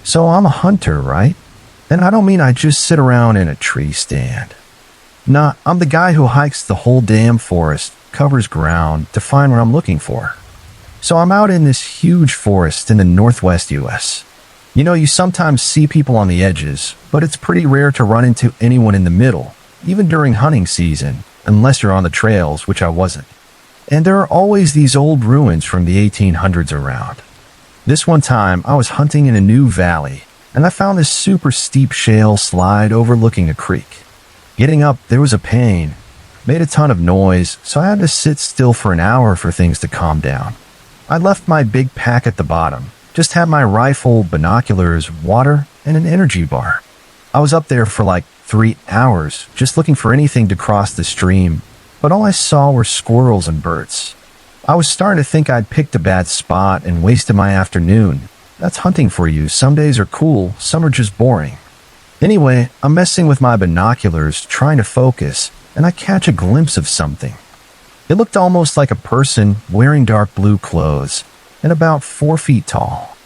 So I'm a hunter, right? And I don't mean I just sit around in a tree stand. Nah, I'm the guy who hikes the whole damn forest, covers ground to find what I'm looking for. So I'm out in this huge forest in the northwest US. You know, you sometimes see people on the edges, but it's pretty rare to run into anyone in the middle, even during hunting season, unless you're on the trails, which I wasn't. And there are always these old ruins from the 1800s around. This one time, I was hunting in a new valley, and I found this super steep shale slide overlooking a creek. Getting up, there was a pain. Made a ton of noise, so I had to sit still for an hour for things to calm down. I left my big pack at the bottom, just had my rifle, binoculars, water, and an energy bar. I was up there for like 3 hours, just looking for anything to cross the stream, but all I saw were squirrels and birds. I was starting to think I'd picked a bad spot and wasted my afternoon. That's hunting for you. Some days are cool, some are just boring. Anyway, I'm messing with my binoculars, trying to focus, and I catch a glimpse of something. It looked almost like a person wearing dark blue clothes and about 4 feet tall.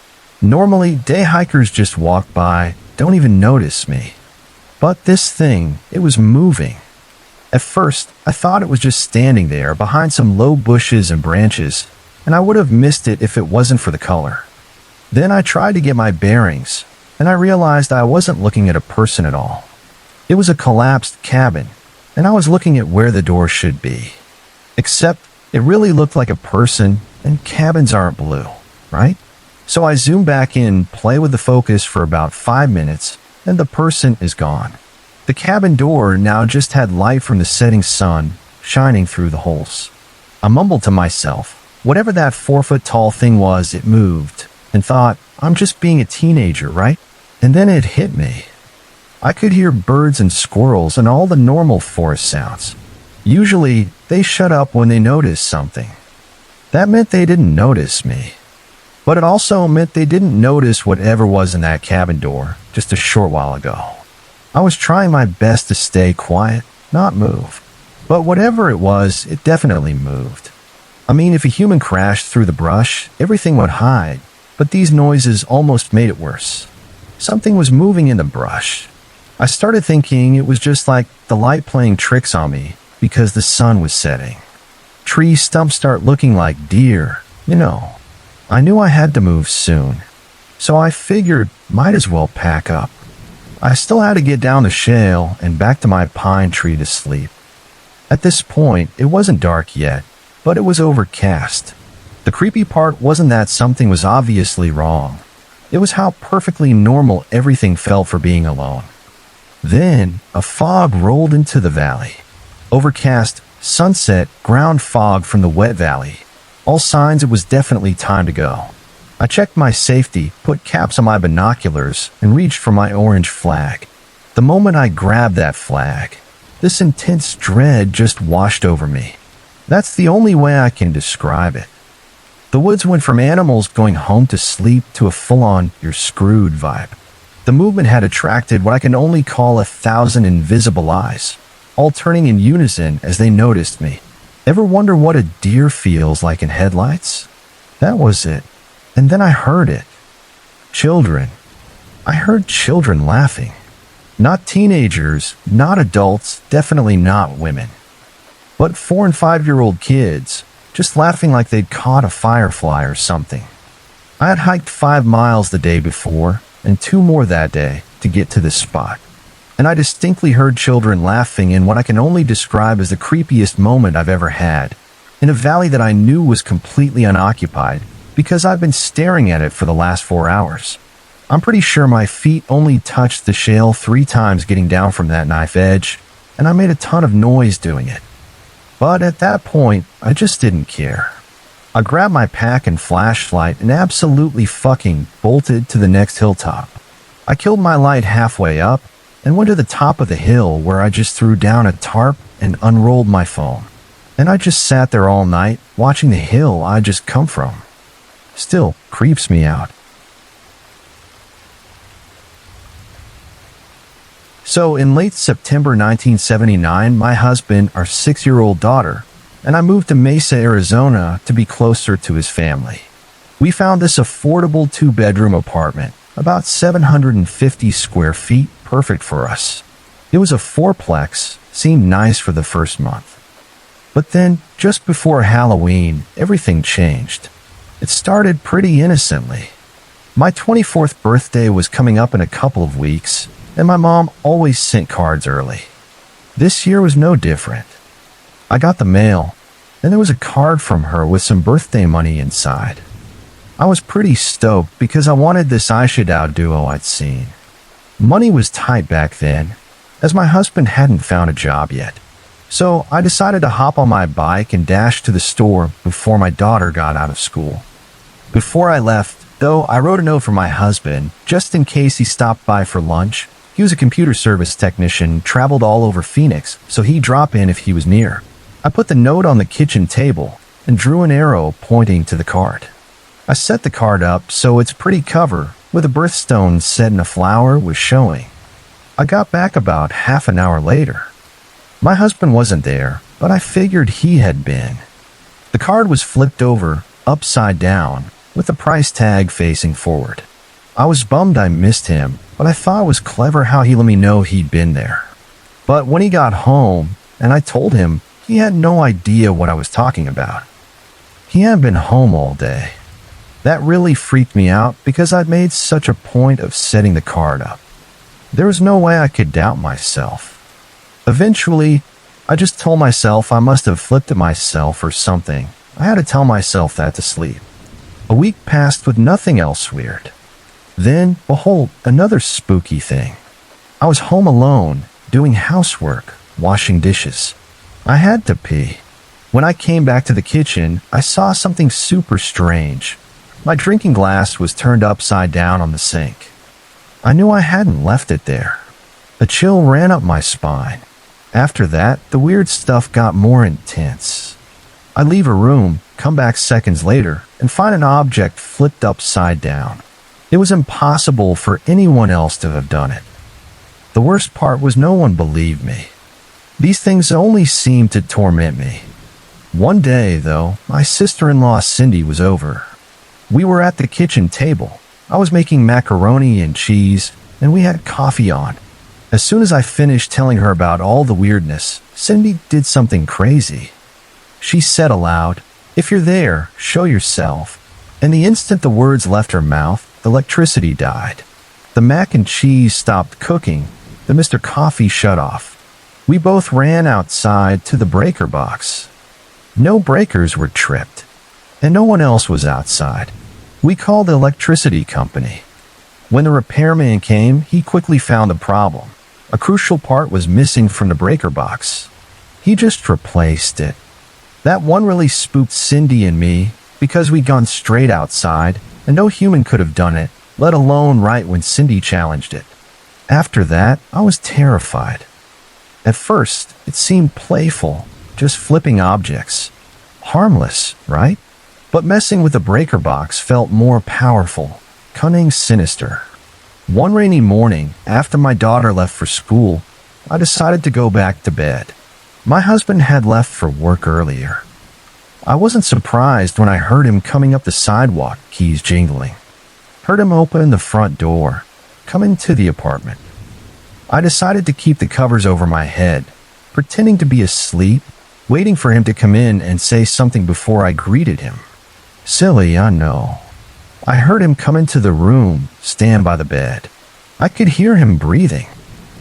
Normally, day hikers just walk by, don't even notice me. But this thing, it was moving. At first, I thought it was just standing there behind some low bushes and branches, and I would have missed it if it wasn't for the color. Then I tried to get my bearings, and I realized I wasn't looking at a person at all. It was a collapsed cabin, and I was looking at where the door should be. Except, it really looked like a person, and cabins aren't blue, right? So I zoom back in, play with the focus for about 5 minutes, and the person is gone. The cabin door now just had light from the setting sun shining through the holes. I mumbled to myself, whatever that 4-foot-tall thing was, it moved, and thought, I'm just being a teenager, right? And then it hit me. I could hear birds and squirrels and all the normal forest sounds. Usually, they shut up when they notice something. That meant they didn't notice me. But it also meant they didn't notice whatever was in that cabin door just a short while ago. I was trying my best to stay quiet, not move. But whatever it was, it definitely moved. I mean, if a human crashed through the brush, everything would hide, but these noises almost made it worse. Something was moving in the brush. I started thinking it was just like the light playing tricks on me because the sun was setting. Tree stumps start looking like deer, you know. I knew I had to move soon, so I figured might as well pack up. I still had to get down the shale and back to my pine tree to sleep. At this point, it wasn't dark yet, but it was overcast. The creepy part wasn't that something was obviously wrong. It was how perfectly normal everything felt for being alone. Then, a fog rolled into the valley. Overcast, sunset, ground fog from the wet valley. All signs it was definitely time to go. I checked my safety, put caps on my binoculars, and reached for my orange flag. The moment I grabbed that flag, this intense dread just washed over me. That's the only way I can describe it. The woods went from animals going home to sleep to a full-on "you're screwed" vibe. The movement had attracted what I can only call 1,000 invisible eyes, all turning in unison as they noticed me. Ever wonder what a deer feels like in headlights? That was it. And then I heard it. Children. I heard children laughing. Not teenagers, not adults, definitely not women. But 4- and 5-year-old kids, just laughing like they'd caught a firefly or something. I had hiked 5 miles the day before, and 2 more that day to get to this spot. And I distinctly heard children laughing in what I can only describe as the creepiest moment I've ever had, in a valley that I knew was completely unoccupied, because I've been staring at it for the last 4 hours. I'm pretty sure my feet only touched the shale 3 times getting down from that knife edge, and I made a ton of noise doing it. But at that point, I just didn't care. I grabbed my pack and flashlight and absolutely fucking bolted to the next hilltop. I killed my light halfway up and went to the top of the hill where I just threw down a tarp and unrolled my phone. And I just sat there all night watching the hill I'd just come from. Still creeps me out. So in late September 1979, my husband, our 6-year-old daughter, and I moved to Mesa, Arizona to be closer to his family. We found this affordable 2-bedroom apartment, about 750 square feet, perfect for us. It was a fourplex, seemed nice for the first month. But then, just before Halloween, everything changed. It started pretty innocently. My 24th birthday was coming up in a couple of weeks, and my mom always sent cards early. This year was no different. I got the mail, and there was a card from her with some birthday money inside. I was pretty stoked because I wanted this eyeshadow duo I'd seen. Money was tight back then, as my husband hadn't found a job yet. So I decided to hop on my bike and dash to the store before my daughter got out of school. Before I left, though, I wrote a note for my husband, just in case he stopped by for lunch. He was a computer service technician, traveled all over Phoenix, so he'd drop in if he was near. I put the note on the kitchen table and drew an arrow pointing to the card. I set the card up so its pretty cover, with a birthstone set in a flower, was showing. I got back about half an hour later. My husband wasn't there, but I figured he had been. The card was flipped over, upside down, with the price tag facing forward. I was bummed I missed him, but I thought it was clever how he let me know he'd been there. But when he got home, and I told him, he had no idea what I was talking about. He hadn't been home all day. That really freaked me out because I'd made such a point of setting the card up. There was no way I could doubt myself. Eventually, I just told myself I must have flipped it myself or something. I had to tell myself that to sleep. A week passed with nothing else weird. Then, behold, another spooky thing. I was home alone, doing housework, washing dishes. I had to pee. When I came back to the kitchen, I saw something super strange. My drinking glass was turned upside down on the sink. I knew I hadn't left it there. A chill ran up my spine. After that, the weird stuff got more intense. I leave a room, come back seconds later, and find an object flipped upside down. It was impossible for anyone else to have done it. The worst part was no one believed me. These things only seemed to torment me. One day, though, my sister-in-law Cindy was over. We were at the kitchen table. I was making macaroni and cheese, and we had coffee on. As soon as I finished telling her about all the weirdness, Cindy did something crazy. She said aloud, "If you're there, show yourself." And the instant the words left her mouth, the electricity died. The mac and cheese stopped cooking. The Mr. Coffee shut off. We both ran outside to the breaker box. No breakers were tripped, and no one else was outside. We called the electricity company. When the repairman came, he quickly found the problem. A crucial part was missing from the breaker box. He just replaced it. That one really spooked Cindy and me because we'd gone straight outside and no human could have done it, let alone right when Cindy challenged it. After that, I was terrified. At first, it seemed playful, just flipping objects. Harmless, right? But messing with the breaker box felt more powerful, cunning, sinister. One rainy morning, after my daughter left for school, I decided to go back to bed. My husband had left for work earlier. I wasn't surprised when I heard him coming up the sidewalk, keys jingling. Heard him open the front door, come into the apartment. I decided to keep the covers over my head, pretending to be asleep, waiting for him to come in and say something before I greeted him. Silly, I know. I heard him come into the room, stand by the bed. I could hear him breathing,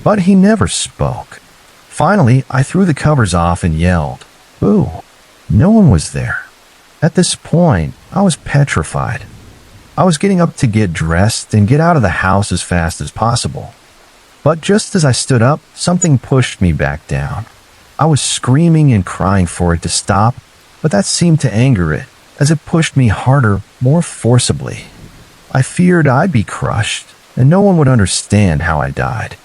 but he never spoke. Finally, I threw the covers off and yelled, "Boo!" No one was there. At this point, I was petrified. I was getting up to get dressed and get out of the house as fast as possible. But just as I stood up, something pushed me back down. I was screaming and crying for it to stop, but that seemed to anger it, as it pushed me harder, more forcibly. I feared I'd be crushed, and no one would understand how I died.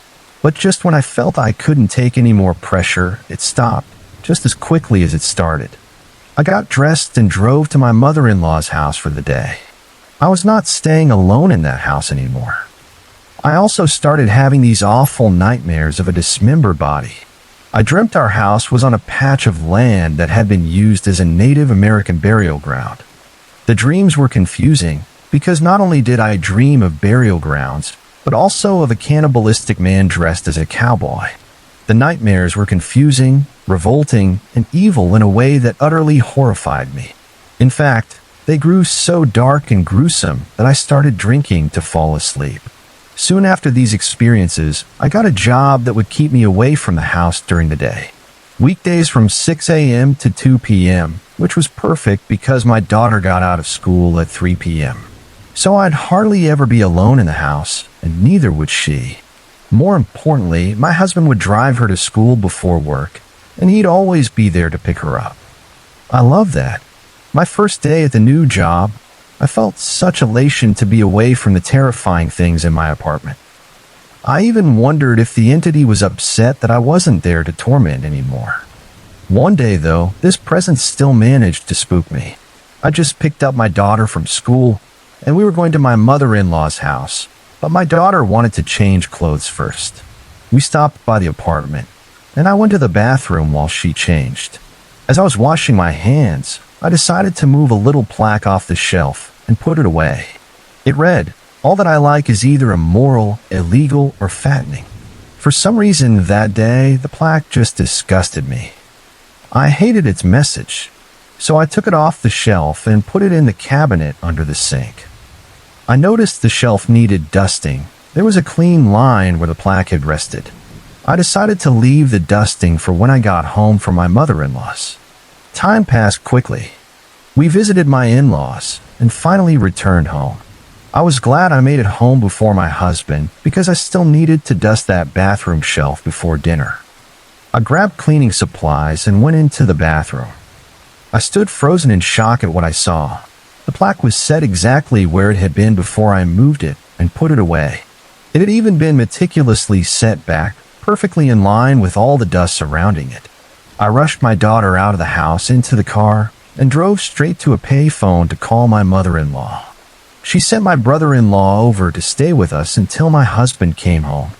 But just when I felt I couldn't take any more pressure, it stopped, just as quickly as it started. I got dressed and drove to my mother-in-law's house for the day. I was not staying alone in that house anymore. I also started having these awful nightmares of a dismembered body. I dreamt our house was on a patch of land that had been used as a Native American burial ground. The dreams were confusing, because not only did I dream of burial grounds, but also of a cannibalistic man dressed as a cowboy. The nightmares were confusing, revolting, and evil in a way that utterly horrified me. In fact, they grew so dark and gruesome that I started drinking to fall asleep. Soon after these experiences, I got a job that would keep me away from the house during the day. Weekdays from 6 a.m. to 2 p.m., which was perfect because my daughter got out of school at 3 p.m. So I'd hardly ever be alone in the house, and neither would she. More importantly, my husband would drive her to school before work, and he'd always be there to pick her up. I loved that. My first day at the new job, I felt such elation to be away from the terrifying things in my apartment. I even wondered if the entity was upset that I wasn't there to torment anymore. One day, though, this presence still managed to spook me. I just picked up my daughter from school, and we were going to my mother-in-law's house, but my daughter wanted to change clothes first. We stopped by the apartment, and I went to the bathroom while she changed. As I was washing my hands, I decided to move a little plaque off the shelf and put it away. It read, "All that I like is either immoral, illegal, or fattening." For some reason that day, the plaque just disgusted me. I hated its message, so I took it off the shelf and put it in the cabinet under the sink. I noticed the shelf needed dusting. There was a clean line where the plaque had rested. I decided to leave the dusting for when I got home from my mother-in-law's. Time passed quickly. We visited my in-laws and finally returned home. I was glad I made it home before my husband because I still needed to dust that bathroom shelf before dinner. I grabbed cleaning supplies and went into the bathroom. I stood frozen in shock at what I saw. The plaque was set exactly where it had been before I moved it and put it away. It had even been meticulously set back, perfectly in line with all the dust surrounding it. I rushed my daughter out of the house into the car and drove straight to a payphone to call my mother-in-law. She sent my brother-in-law over to stay with us until my husband came home.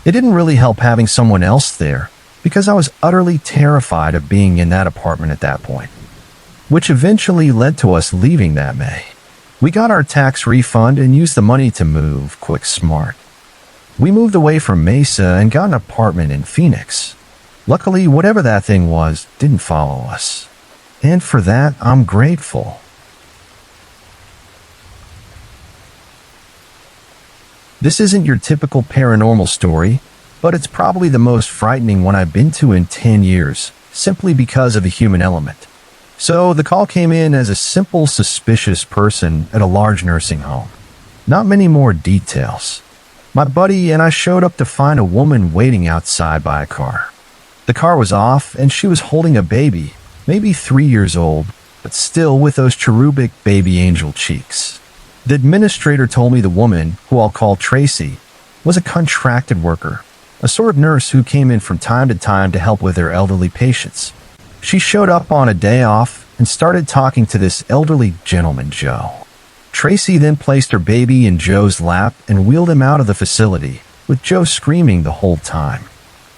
It didn't really help having someone else there because I was utterly terrified of being in that apartment at that point, which eventually led to us leaving that May. We got our tax refund and used the money to move quick smart. We moved away from Mesa and got an apartment in Phoenix. Luckily, whatever that thing was didn't follow us. And for that, I'm grateful. This isn't your typical paranormal story, but it's probably the most frightening one I've been to in 10 years, simply because of the human element. So the call came in as a simple suspicious person at a large nursing home. Not many more details. My buddy and I showed up to find a woman waiting outside by a car. The car was off and she was holding a baby, maybe 3 years old, but still with those cherubic baby angel cheeks. The administrator told me the woman, who I'll call Tracy, was a contracted worker, a sort of nurse who came in from time to help with their elderly patients. She showed up on a day off and started talking to this elderly gentleman, Joe. Tracy then placed her baby in Joe's lap and wheeled him out of the facility, with Joe screaming the whole time.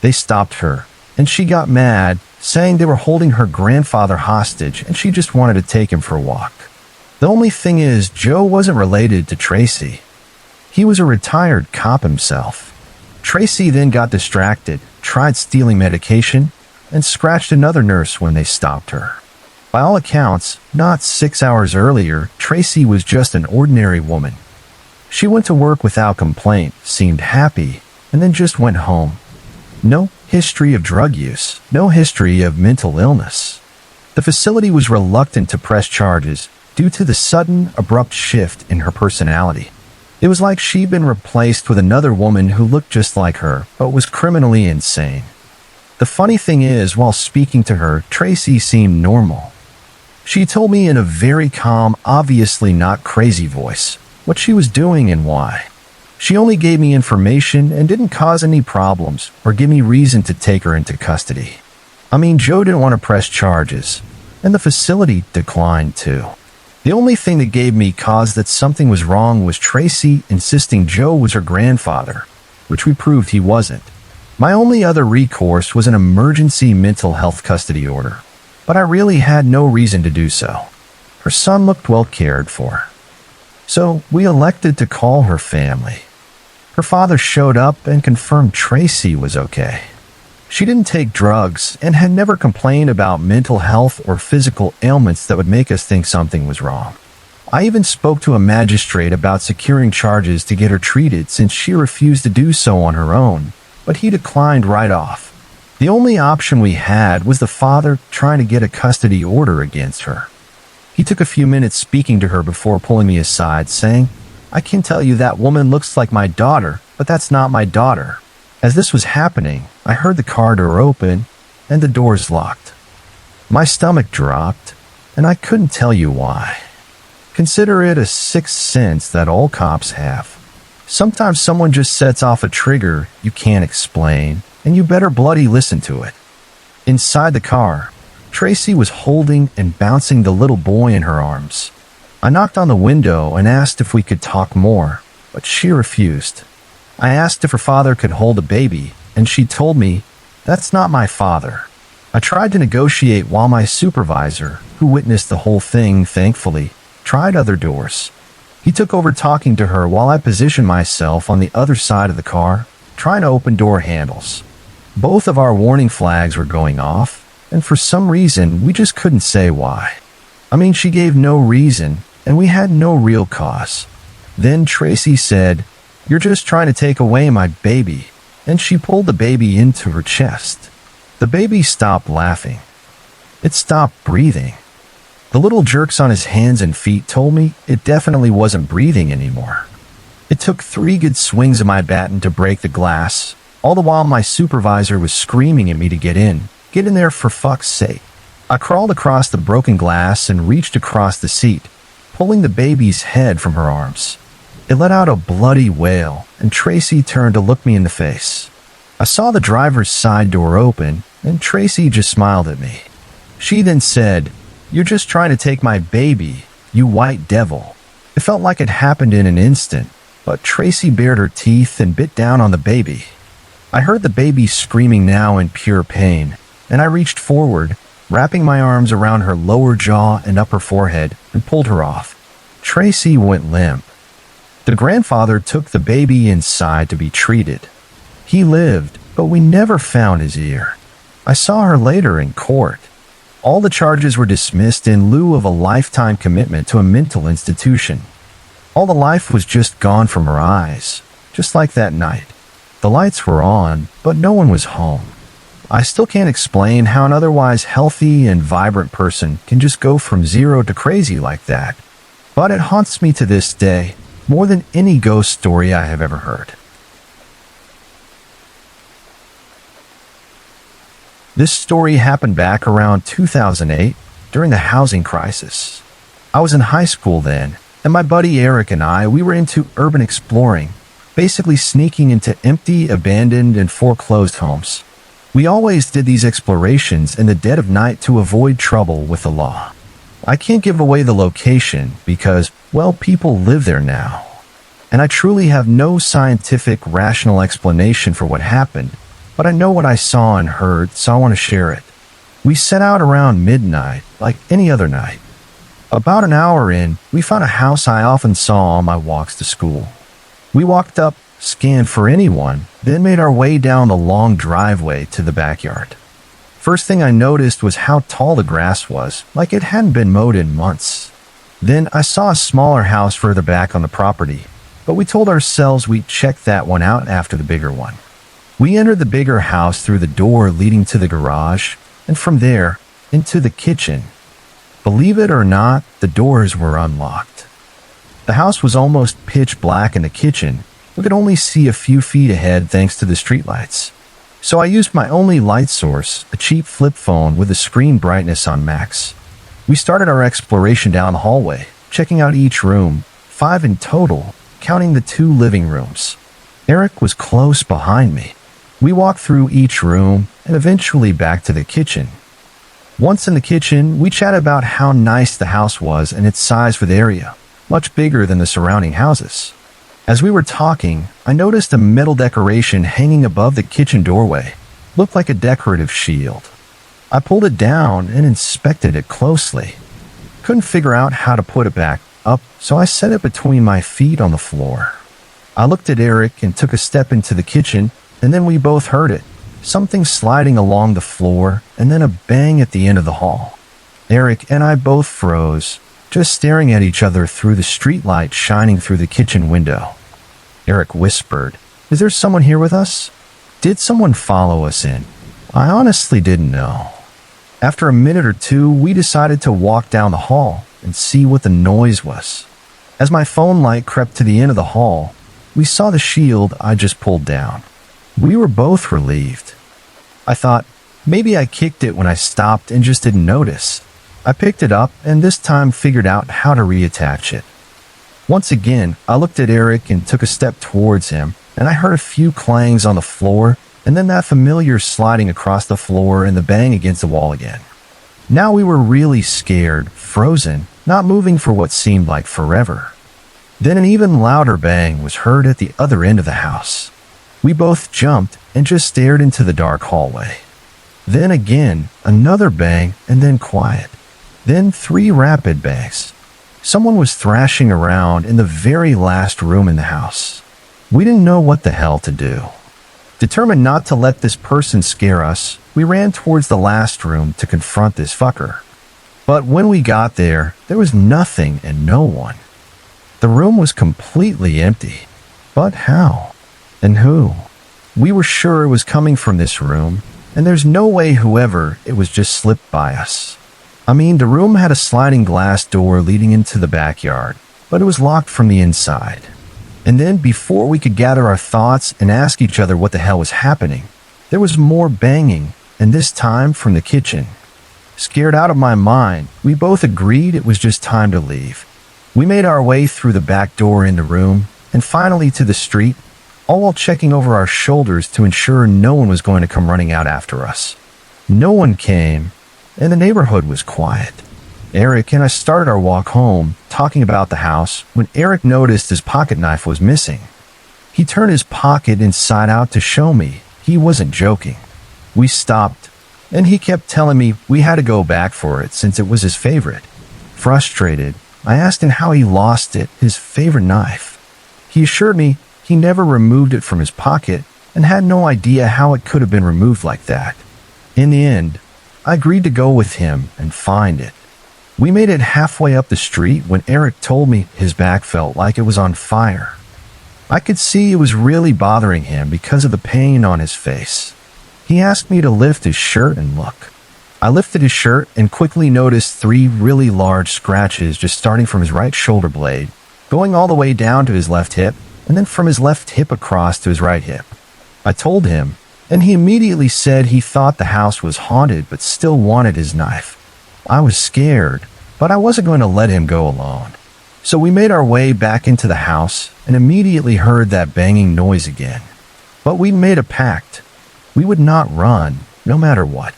They stopped her, and she got mad, saying they were holding her grandfather hostage and she just wanted to take him for a walk. The only thing is, Joe wasn't related to Tracy. He was a retired cop himself. Tracy then got distracted, tried stealing medication, and scratched another nurse when they stopped her. By all accounts, not 6 hours earlier, Tracy was just an ordinary woman. She went to work without complaint, seemed happy, and then just went home. No history of drug use, no history of mental illness. The facility was reluctant to press charges due to the sudden, abrupt shift in her personality. It was like she'd been replaced with another woman who looked just like her, but was criminally insane. The funny thing is, while speaking to her, Tracy seemed normal. She told me in a very calm, obviously not crazy voice what she was doing and why. She only gave me information and didn't cause any problems or give me reason to take her into custody. I mean, Joe didn't want to press charges, and the facility declined too. The only thing that gave me cause that something was wrong was Tracy insisting Joe was her grandfather, which we proved he wasn't. My only other recourse was an emergency mental health custody order, but I really had no reason to do so. Her son looked well cared for. So we elected to call her family. Her father showed up and confirmed Tracy was okay. She didn't take drugs and had never complained about mental health or physical ailments that would make us think something was wrong. I even spoke to a magistrate about securing charges to get her treated since she refused to do so on her own, but he declined right off. The only option we had was the father trying to get a custody order against her. He took a few minutes speaking to her before pulling me aside, saying, "I can tell you that woman looks like my daughter, but that's not my daughter." As this was happening, I heard the car door open and the doors locked. My stomach dropped, and I couldn't tell you why. Consider it a sixth sense that all cops have. Sometimes someone just sets off a trigger you can't explain, and you better bloody listen to it. Inside the car, Tracy was holding and bouncing the little boy in her arms. I knocked on the window and asked if we could talk more, but she refused. I asked if her father could hold a baby, and she told me, "That's not my father." I tried to negotiate while my supervisor, who witnessed the whole thing thankfully, tried other doors. He took over talking to her while I positioned myself on the other side of the car, trying to open door handles. Both of our warning flags were going off, and for some reason, we just couldn't say why. I mean, she gave no reason, and we had no real cause. Then Tracy said, "You're just trying to take away my baby," and she pulled the baby into her chest. The baby stopped laughing. It stopped breathing. The little jerks on his hands and feet told me it definitely wasn't breathing anymore. It took 3 good swings of my baton to break the glass, all the while my supervisor was screaming at me to get in. Get in there for fuck's sake. I crawled across the broken glass and reached across the seat, pulling the baby's head from her arms. It let out a bloody wail, and Tracy turned to look me in the face. I saw the driver's side door open, and Tracy just smiled at me. She then said, "You're just trying to take my baby, you white devil." It felt like it happened in an instant, but Tracy bared her teeth and bit down on the baby. I heard the baby screaming now in pure pain, and I reached forward, wrapping my arms around her lower jaw and upper forehead, and pulled her off. Tracy went limp. The grandfather took the baby inside to be treated. He lived, but we never found his ear. I saw her later in court. All the charges were dismissed in lieu of a lifetime commitment to a mental institution. All the life was just gone from her eyes, just like that night. The lights were on, but no one was home. I still can't explain how an otherwise healthy and vibrant person can just go from zero to crazy like that, but it haunts me to this day more than any ghost story I have ever heard. This story happened back around 2008 during the housing crisis. I was in high school then, and my buddy Eric and we were into urban exploring, basically sneaking into empty, abandoned, and foreclosed homes. We always did these explorations in the dead of night to avoid trouble with the law. I can't give away the location because, well, people live there now. And I truly have no scientific, rational explanation for what happened, but I know what I saw and heard, so I want to share it. We set out around midnight, like any other night. About an hour in, we found a house I often saw on my walks to school. We walked up, scanned for anyone, then made our way down the long driveway to the backyard. First thing I noticed was how tall the grass was, like it hadn't been mowed in months. Then I saw a smaller house further back on the property, but we told ourselves we'd check that one out after the bigger one. We entered the bigger house through the door leading to the garage, and from there, into the kitchen. Believe it or not, the doors were unlocked. The house was almost pitch black in the kitchen. We could only see a few feet ahead thanks to the streetlights. So I used my only light source, a cheap flip phone with the screen brightness on max. We started our exploration down the hallway, checking out each room, 5 in total, counting the 2 living rooms. Eric was close behind me. We walked through each room and eventually back to the kitchen. Once in the kitchen, we chatted about how nice the house was and its size for the area, much bigger than the surrounding houses. As we were talking, I noticed a metal decoration hanging above the kitchen doorway. Looked like a decorative shield. I pulled it down and inspected it closely. Couldn't figure out how to put it back, up, so I set it between my feet on the floor. I looked at Eric and took a step into the kitchen, and then we both heard it. Something sliding along the floor, and then a bang at the end of the hall. Eric and I both froze, just staring at each other through the streetlight shining through the kitchen window. Eric whispered, "Is there someone here with us? Did someone follow us in?" I honestly didn't know. After a minute or two, we decided to walk down the hall and see what the noise was. As my phone light crept to the end of the hall, we saw the shield I just pulled down. We were both relieved. I thought, maybe I kicked it when I stopped and just didn't notice. I picked it up and this time figured out how to reattach it. Once again, I looked at Eric and took a step towards him, and I heard a few clangs on the floor, and then that familiar sliding across the floor and the bang against the wall again. Now we were really scared, frozen, not moving for what seemed like forever. Then an even louder bang was heard at the other end of the house. We both jumped and just stared into the dark hallway. Then again, another bang and then quiet. Then 3 rapid bangs. Someone was thrashing around in the very last room in the house. We didn't know what the hell to do. Determined not to let this person scare us, we ran towards the last room to confront this fucker. But when we got there was nothing and no one. The room was completely empty. But how? And who? We were sure it was coming from this room, and there's no way whoever it was just slipped by us. I mean, the room had a sliding glass door leading into the backyard, but it was locked from the inside. And then before we could gather our thoughts and ask each other what the hell was happening, there was more banging, and this time from the kitchen. Scared out of my mind, we both agreed it was just time to leave. We made our way through the back door in the room, and finally to the street, all while checking over our shoulders to ensure no one was going to come running out after us. No one came, and the neighborhood was quiet. Eric and I started our walk home, talking about the house, when Eric noticed his pocket knife was missing. He turned his pocket inside out to show me he wasn't joking. We stopped, and he kept telling me we had to go back for it since it was his favorite. Frustrated, I asked him how he lost it, his favorite knife. He assured me he never removed it from his pocket and had no idea how it could have been removed like that. In the end, I agreed to go with him and find it. We made it halfway up the street when Eric told me his back felt like it was on fire. I could see it was really bothering him because of the pain on his face. He asked me to lift his shirt and look. I lifted his shirt and quickly noticed 3 really large scratches just starting from his right shoulder blade, going all the way down to his left hip, and then from his left hip across to his right hip. I told him, and he immediately said he thought the house was haunted but still wanted his knife. I was scared, but I wasn't going to let him go alone. So we made our way back into the house and immediately heard that banging noise again. But we made a pact. We would not run, no matter what.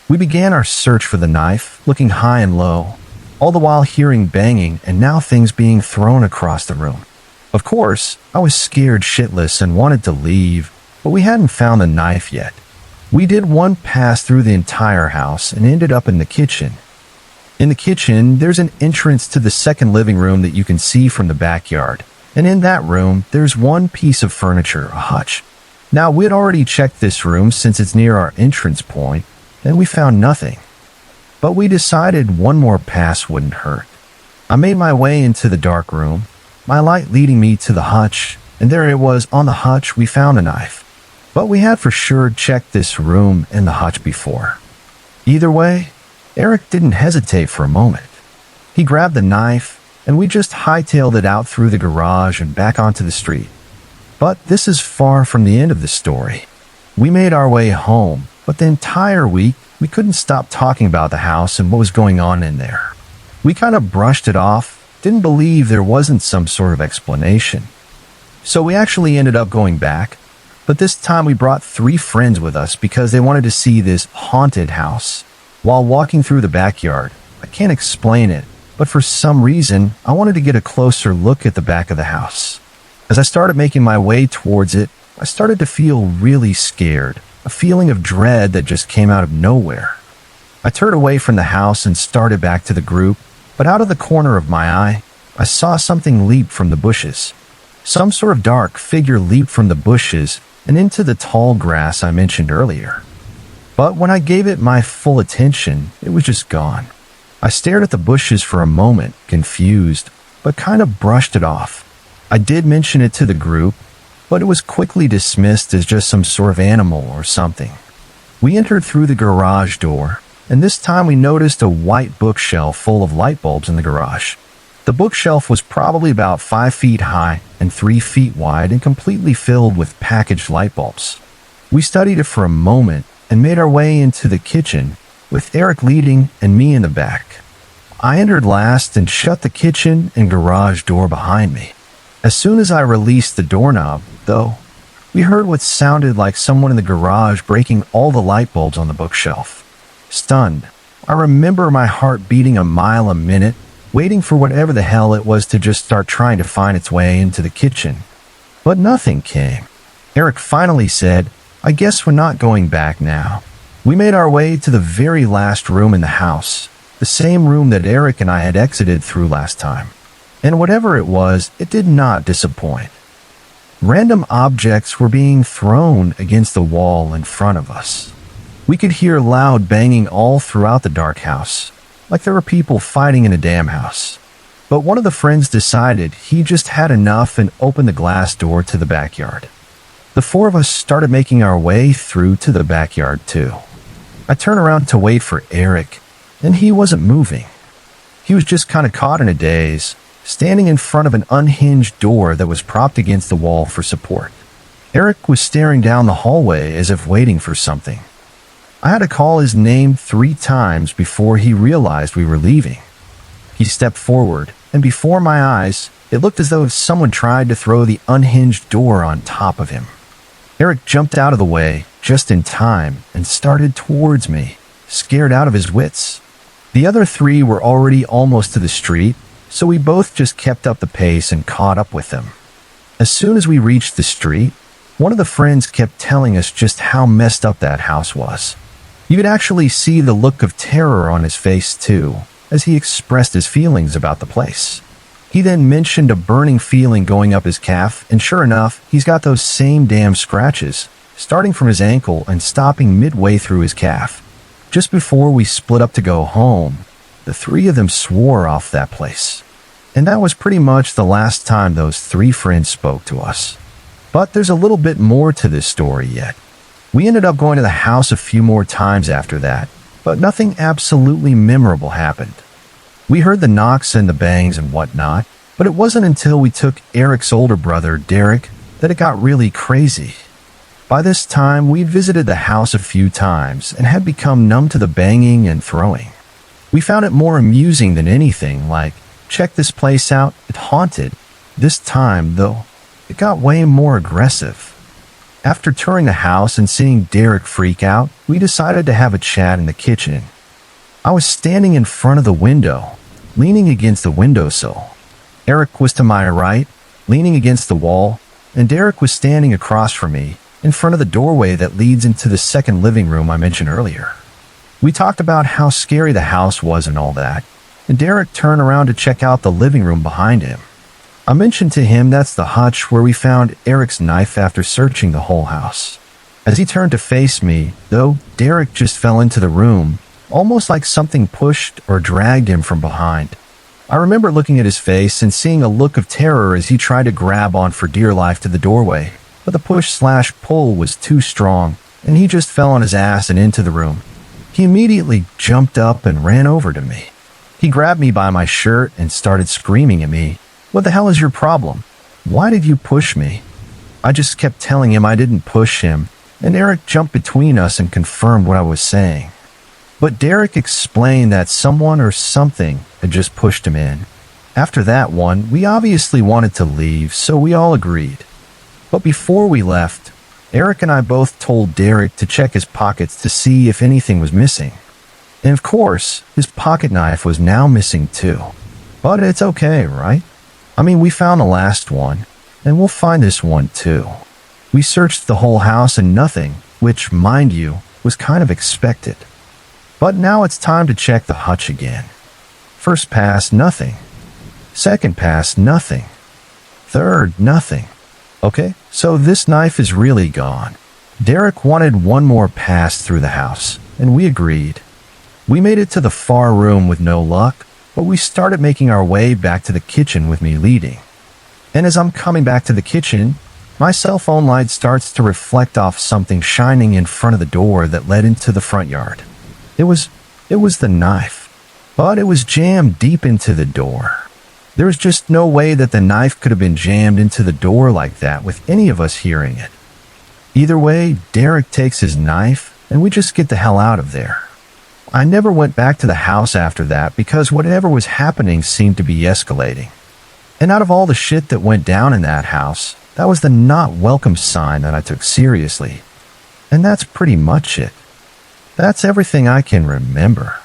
We began our search for the knife, looking high and low, all the while hearing banging and now things being thrown across the room. Of course, I was scared shitless and wanted to leave, but we hadn't found the knife yet. We did one pass through the entire house and ended up in the kitchen. In the kitchen, there's an entrance to the second living room that you can see from the backyard, and in that room, there's one piece of furniture, a hutch. Now, we'd already checked this room since it's near our entrance point, and we found nothing. But we decided one more pass wouldn't hurt. I made my way into the dark room, my light leading me to the hutch, and there it was on the hutch we found a knife. But we had for sure checked this room and the hutch before. Either way, Eric didn't hesitate for a moment. He grabbed the knife, and we just hightailed it out through the garage and back onto the street. But this is far from the end of the story. We made our way home, but the entire week, we couldn't stop talking about the house and what was going on in there. We kind of brushed it off, didn't believe there wasn't some sort of explanation. So we actually ended up going back, but this time we brought 3 friends with us because they wanted to see this haunted house. While walking through the backyard, I can't explain it, but for some reason, I wanted to get a closer look at the back of the house. As I started making my way towards it, I started to feel really scared, a feeling of dread that just came out of nowhere. I turned away from the house and started back to the group, but out of the corner of my eye, I saw something leap from the bushes. Some sort of dark figure leaped from the bushes and into the tall grass I mentioned earlier. But when I gave it my full attention, it was just gone. I stared at the bushes for a moment, confused, but kind of brushed it off. I did mention it to the group, but it was quickly dismissed as just some sort of animal or something. We entered through the garage door, and this time we noticed a white bookshelf full of light bulbs in the garage. The bookshelf was probably about 5 feet high and 3 feet wide and completely filled with packaged light bulbs. We studied it for a moment and made our way into the kitchen, with Eric leading and me in the back. I entered last and shut the kitchen and garage door behind me. As soon as I released the doorknob, though, we heard what sounded like someone in the garage breaking all the light bulbs on the bookshelf. Stunned, I remember my heart beating a mile a minute, waiting for whatever the hell it was to just start trying to find its way into the kitchen. But nothing came. Eric finally said, "I guess we're not going back now." We made our way to the very last room in the house, the same room that Eric and I had exited through last time. And whatever it was, it did not disappoint. Random objects were being thrown against the wall in front of us. We could hear loud banging all throughout the dark house, like there were people fighting in a damn house. But one of the friends decided he just had enough and opened the glass door to the backyard. The four of us started making our way through to the backyard too. I turned around to wait for Eric, and he wasn't moving. He was just kind of caught in a daze, standing in front of an unhinged door that was propped against the wall for support. Eric was staring down the hallway as if waiting for something. I had to call his name 3 times before he realized we were leaving. He stepped forward, and before my eyes, it looked as though someone tried to throw the unhinged door on top of him. Eric jumped out of the way just in time and started towards me, scared out of his wits. The other 3 were already almost to the street, so we both just kept up the pace and caught up with them. As soon as we reached the street, one of the friends kept telling us just how messed up that house was. You could actually see the look of terror on his face too, as he expressed his feelings about the place. He then mentioned a burning feeling going up his calf, and sure enough, he's got those same damn scratches, starting from his ankle and stopping midway through his calf. Just before we split up to go home, the 3 of them swore off that place. And that was pretty much the last time those 3 friends spoke to us. But there's a little bit more to this story yet. We ended up going to the house a few more times after that, but nothing absolutely memorable happened. We heard the knocks and the bangs and whatnot, but it wasn't until we took Eric's older brother, Derek, that it got really crazy. By this time, we'd visited the house a few times and had become numb to the banging and throwing. We found it more amusing than anything, like, check this place out, it's haunted. This time, though, it got way more aggressive. After touring the house and seeing Derek freak out, we decided to have a chat in the kitchen. I was standing in front of the window, leaning against the windowsill. Eric was to my right, leaning against the wall, and Derek was standing across from me, in front of the doorway that leads into the second living room I mentioned earlier. We talked about how scary the house was and all that, and Derek turned around to check out the living room behind him. I mentioned to him that's the hutch where we found Eric's knife after searching the whole house. As he turned to face me, though, Derek just fell into the room, almost like something pushed or dragged him from behind. I remember looking at his face and seeing a look of terror as he tried to grab on for dear life to the doorway, but the push/pull was too strong, and he just fell on his ass and into the room. He immediately jumped up and ran over to me. He grabbed me by my shirt and started screaming at me, "What the hell is your problem? Why did you push me?" I just kept telling him I didn't push him, and Eric jumped between us and confirmed what I was saying. But Derek explained that someone or something had just pushed him in. After that one, we obviously wanted to leave, so we all agreed. But before we left, Eric and I both told Derek to check his pockets to see if anything was missing. And of course, his pocket knife was now missing too. But it's okay, right? I mean, we found the last one, and we'll find this one too. We searched the whole house and nothing, which, mind you, was kind of expected. But now it's time to check the hutch again. First pass, nothing. Second pass, nothing. Third, nothing. Okay, so this knife is really gone. Derek wanted one more pass through the house, and we agreed. We made it to the far room with no luck, but we started making our way back to the kitchen with me leading. And as I'm coming back to the kitchen, my cell phone light starts to reflect off something shining in front of the door that led into the front yard. It was the knife, but it was jammed deep into the door. There was just no way that the knife could have been jammed into the door like that with any of us hearing it. Either way, Derek takes his knife and we just get the hell out of there. I never went back to the house after that because whatever was happening seemed to be escalating. And out of all the shit that went down in that house, that was the not welcome sign that I took seriously. And that's pretty much it. That's everything I can remember.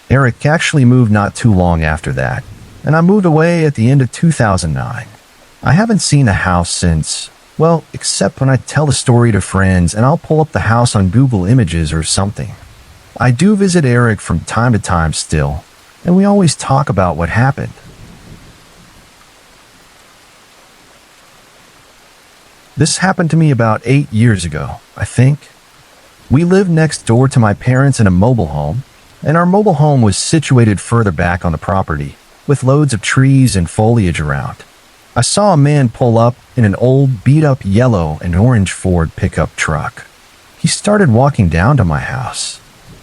Eric actually moved not too long after that, and I moved away at the end of 2009. I haven't seen the house since, well, except when I tell the story to friends and I'll pull up the house on Google Images or something. I do visit Eric from time to time still, and we always talk about what happened. This happened to me about 8 years ago, I think. We lived next door to my parents in a mobile home, and our mobile home was situated further back on the property, with loads of trees and foliage around. I saw a man pull up in an old, beat-up yellow and orange Ford pickup truck. He started walking down to my house.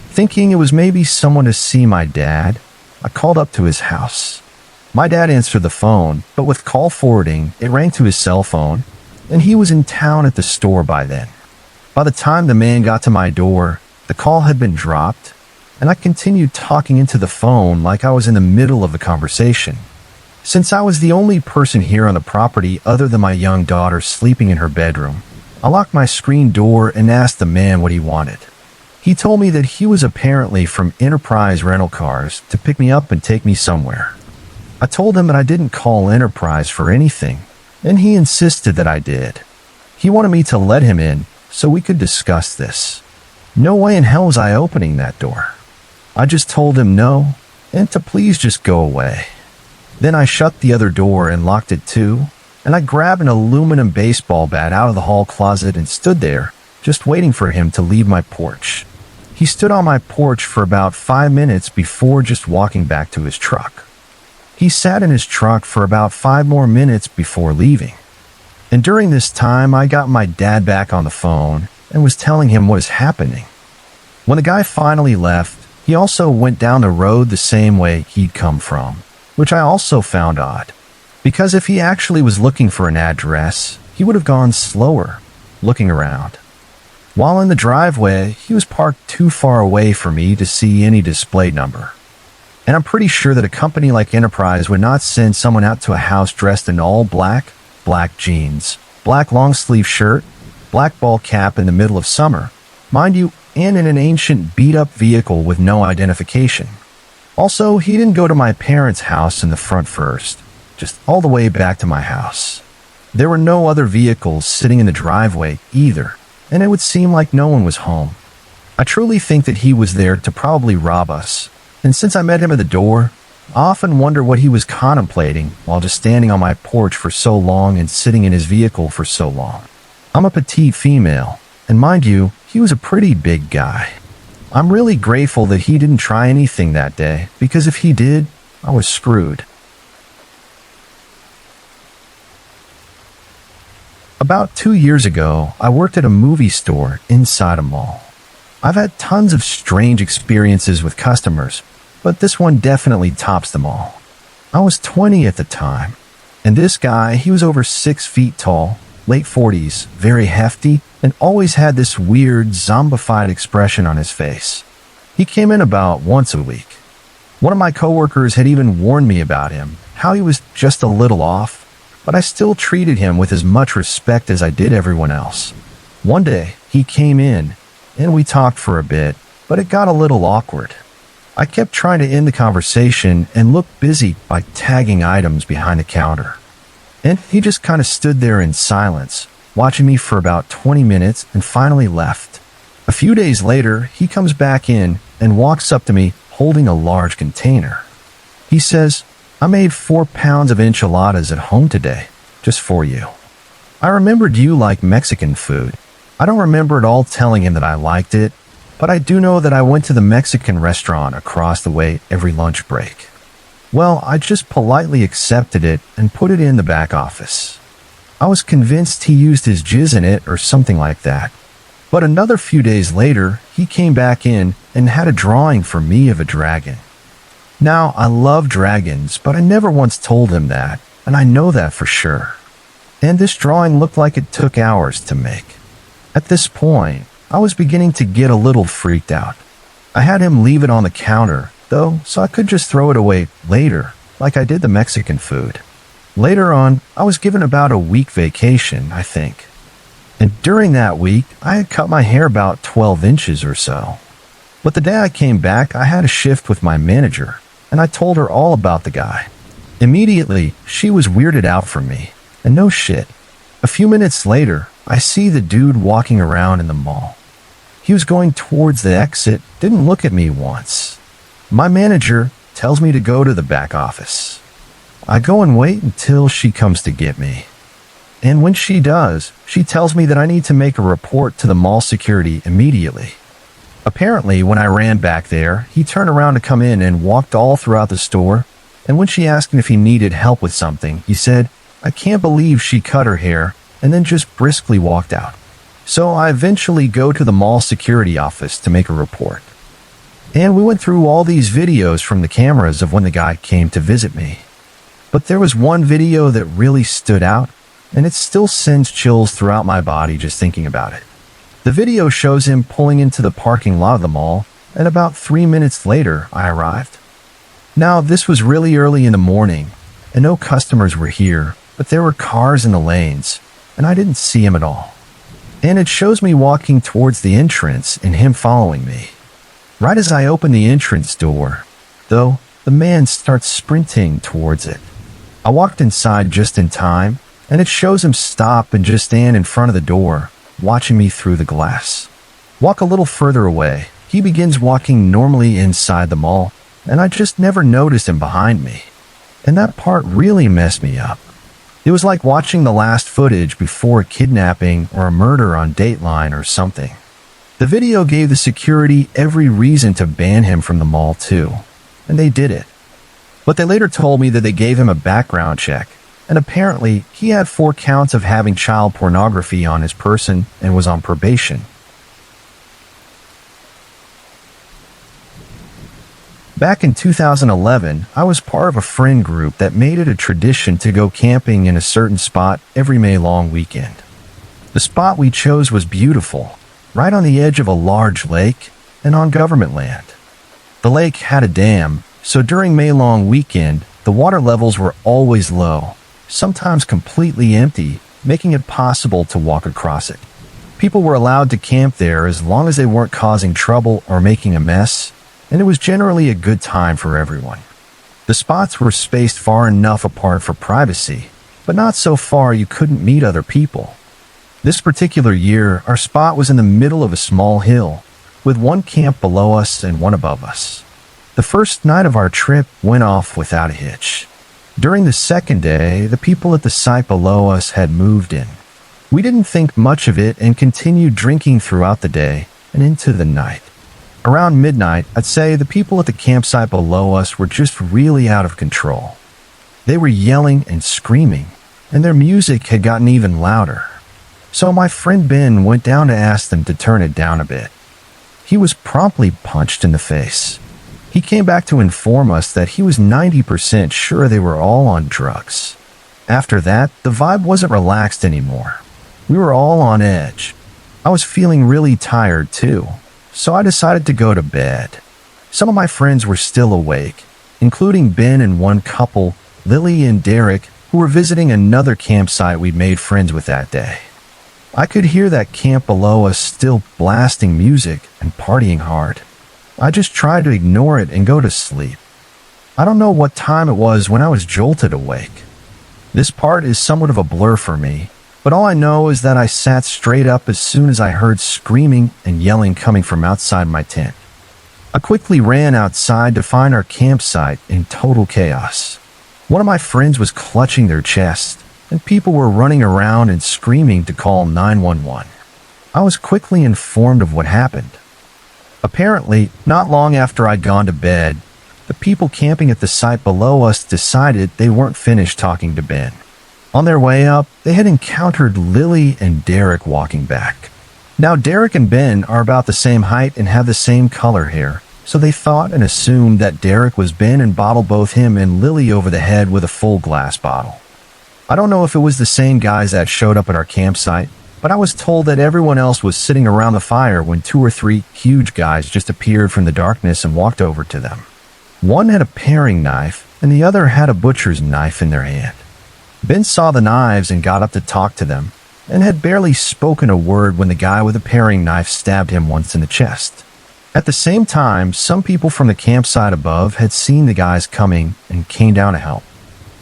Thinking it was maybe someone to see my dad, I called up to his house. My dad answered the phone, but with call forwarding, it rang to his cell phone, and he was in town at the store by then. By the time the man got to my door, the call had been dropped, and I continued talking into the phone like I was in the middle of a conversation. Since I was the only person here on the property other than my young daughter sleeping in her bedroom, I locked my screen door and asked the man what he wanted. He told me that he was apparently from Enterprise Rental Cars to pick me up and take me somewhere. I told him that I didn't call Enterprise for anything, and he insisted that I did. He wanted me to let him in so we could discuss this. No way in hell was I opening that door. I just told him no, and to please just go away. Then I shut the other door and locked it too, and I grabbed an aluminum baseball bat out of the hall closet and stood there, just waiting for him to leave my porch. He stood on my porch for about 5 minutes before just walking back to his truck. He sat in his truck for about 5 more minutes before leaving. And during this time, I got my dad back on the phone and was telling him what was happening. When the guy finally left, he also went down the road the same way he'd come from, which I also found odd. Because if he actually was looking for an address, he would have gone slower, looking around. While in the driveway, he was parked too far away for me to see any display number. And I'm pretty sure that a company like Enterprise would not send someone out to a house dressed in all black, black jeans, black long-sleeve shirt, black ball cap in the middle of summer, mind you, and in an ancient beat-up vehicle with no identification. Also, he didn't go to my parents' house in the front first, just all the way back to my house. There were no other vehicles sitting in the driveway either, and it would seem like no one was home. I truly think that he was there to probably rob us, and since I met him at the door, I often wonder what he was contemplating while just standing on my porch for so long and sitting in his vehicle for so long. I'm a petite female, and mind you, he was a pretty big guy. I'm really grateful that he didn't try anything that day, because if he did, I was screwed. About 2 years ago, I worked at a movie store inside a mall. I've had tons of strange experiences with customers, but this one definitely tops them all. I was 20 at the time, and this guy, he was over 6 feet tall, late 40s, very hefty, and always had this weird, zombified expression on his face. He came in about once a week. One of my coworkers had even warned me about him, how he was just a little off, but I still treated him with as much respect as I did everyone else. One day, he came in, and we talked for a bit, but it got a little awkward. I kept trying to end the conversation and looked busy by tagging items behind the counter. And he just kind of stood there in silence, watching me for about 20 minutes and finally left. A few days later, he comes back in and walks up to me holding a large container. He says, I made 4 pounds of enchiladas at home today, just for you. I remembered you like Mexican food. I don't remember at all telling him that I liked it, but I do know that I went to the Mexican restaurant across the way every lunch break. Well, I just politely accepted it and put it in the back office. I was convinced he used his jizz in it or something like that. But another few days later, he came back in and had a drawing for me of a dragon. Now, I love dragons, but I never once told him that, and I know that for sure. And this drawing looked like it took hours to make. At this point, I was beginning to get a little freaked out. I had him leave it on the counter, though, so I could just throw it away later, like I did the Mexican food. Later on, I was given about a week vacation, I think. And during that week, I had cut my hair about 12 inches or so. But the day I came back, I had a shift with my manager, and I told her all about the guy. Immediately, she was weirded out from me, and no shit. A few minutes later, I see the dude walking around in the mall. He was going towards the exit, didn't look at me once. My manager tells me to go to the back office. I go and wait until she comes to get me. And when she does, she tells me that I need to make a report to the mall security immediately. Apparently, when I ran back there, he turned around to come in and walked all throughout the store, and when she asked him if he needed help with something, he said, "I can't believe she cut her hair," and then just briskly walked out. So I eventually go to the mall security office to make a report. And we went through all these videos from the cameras of when the guy came to visit me. But there was one video that really stood out, and it still sends chills throughout my body just thinking about it. The video shows him pulling into the parking lot of the mall, and about 3 minutes later, I arrived. Now, this was really early in the morning, and no customers were here, but there were cars in the lanes, and I didn't see him at all. And it shows me walking towards the entrance and him following me. Right as I open the entrance door, though, the man starts sprinting towards it. I walked inside just in time, and it shows him stop and just stand in front of the door, watching me through the glass. Walk a little further away, he begins walking normally inside the mall, and I just never noticed him behind me. And that part really messed me up. It was like watching the last footage before a kidnapping or a murder on Dateline or something. The video gave the security every reason to ban him from the mall too, and they did it. But they later told me that they gave him a background check, and apparently he had 4 counts of having child pornography on his person and was on probation. Back in 2011, I was part of a friend group that made it a tradition to go camping in a certain spot every May long weekend. The spot we chose was beautiful, right on the edge of a large lake and on government land. The lake had a dam, so during May long weekend, the water levels were always low, sometimes completely empty, making it possible to walk across it. People were allowed to camp there as long as they weren't causing trouble or making a mess, and it was generally a good time for everyone. The spots were spaced far enough apart for privacy, but not so far you couldn't meet other people. This particular year, our spot was in the middle of a small hill, with one camp below us and one above us. The first night of our trip went off without a hitch. During the second day, the people at the site below us had moved in. We didn't think much of it and continued drinking throughout the day and into the night. Around midnight, I'd say the people at the campsite below us were just really out of control. They were yelling and screaming, and their music had gotten even louder. So my friend Ben went down to ask them to turn it down a bit. He was promptly punched in the face. He came back to inform us that he was 90% sure they were all on drugs. After that, the vibe wasn't relaxed anymore. We were all on edge. I was feeling really tired too, so I decided to go to bed. Some of my friends were still awake, including Ben and one couple, Lily and Derek, who were visiting another campsite we'd made friends with that day. I could hear that camp below us still blasting music and partying hard. I just tried to ignore it and go to sleep. I don't know what time it was when I was jolted awake. This part is somewhat of a blur for me, but all I know is that I sat straight up as soon as I heard screaming and yelling coming from outside my tent. I quickly ran outside to find our campsite in total chaos. One of my friends was clutching their chest, and people were running around and screaming to call 911. I was quickly informed of what happened. Apparently, not long after I'd gone to bed, the people camping at the site below us decided they weren't finished talking to Ben. On their way up, they had encountered Lily and Derek walking back. Now, Derek and Ben are about the same height and have the same color hair, so they thought and assumed that Derek was Ben and bottled both him and Lily over the head with a full glass bottle. I don't know if it was the same guys that showed up at our campsite, but I was told that everyone else was sitting around the fire when 2 or 3 huge guys just appeared from the darkness and walked over to them. One had a paring knife, and the other had a butcher's knife in their hand. Ben saw the knives and got up to talk to them, and had barely spoken a word when the guy with the paring knife stabbed him once in the chest. At the same time, some people from the campsite above had seen the guys coming and came down to help.